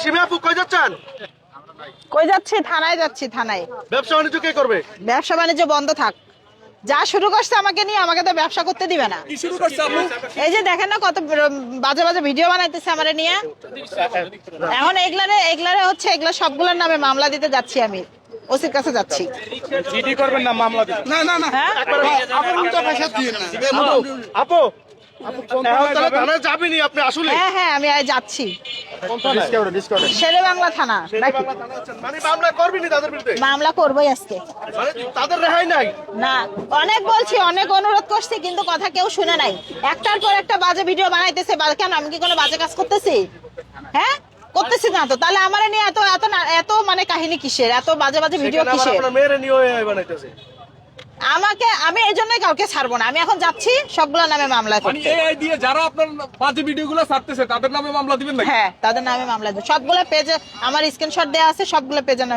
সীমা আপু কই যাচ্ছেন? কই যাচ্ছি? থানায় যাচ্ছি, থানায়। ব্যবসা বাণিজ্য কে করবে? ব্যবসা বাণিজ্য বন্ধ থাক। যা শুরু করছে আমাকে নিয়ে, আমাকে তো ব্যবসা করতে দিবে না। কি শুরু করছে আপু? এই যে দেখেন না কত বাজে বাজে ভিডিও বানাইতেছে আমারে নিয়ে। এখন এগুলারে হচ্ছে এগুলা সবগুলোর নামে মামলা দিতে যাচ্ছি, আমি ওসির কাছে যাচ্ছি। জিডি করবেন না মামলা দিবেন? না না না, হ্যাঁ আপনি উল্টা ভাষা দিয়েন না। আপু এখন তাহলে থানায় যাবেনই আপনি আসলে? হ্যাঁ হ্যাঁ, আমি যাচ্ছি শেরে বাংলা থানা। নাকি মানে মামলা করবেনই তাদের বিরুদ্ধে? মামলা করবোই আজকে। মানে তাদের রেহাই নাই? না, অনেক বলছি, অনেক অনুরোধ করছি, কিন্তু কথা কেউ শুনে নাই। একটার পর একটা বাজে ভিডিও বানাইতেছে। কেন, আমি কি কোনো বাজে কাজ করতেছি? হ্যাঁ, করতেছি না তো। তাহলে আমার নিয়ে এত এত এত মানে কাহিনী কিসের? এত বাজে বাজে ভিডিও সেখানে আবার কিসের? আপনার মেয়েরে নিয়ে বানাইতেছে। আমি এই জন্যই কাউকে ছাড়বো না। আমি এখন যাচ্ছি সবগুলোর নামে মামলা মানে করতে। এআই দিয়ে যারা আপনার বাজে ভিডিওগুলো ছাড়তেছে তাদের নামে মামলা দিবেন নাকি? হ্যাঁ, তাদের নামে মামলা দেবো। সবগুলো পেজে আমার স্ক্রিনশট দেওয়া আছে, সবগুলো পেজের নামে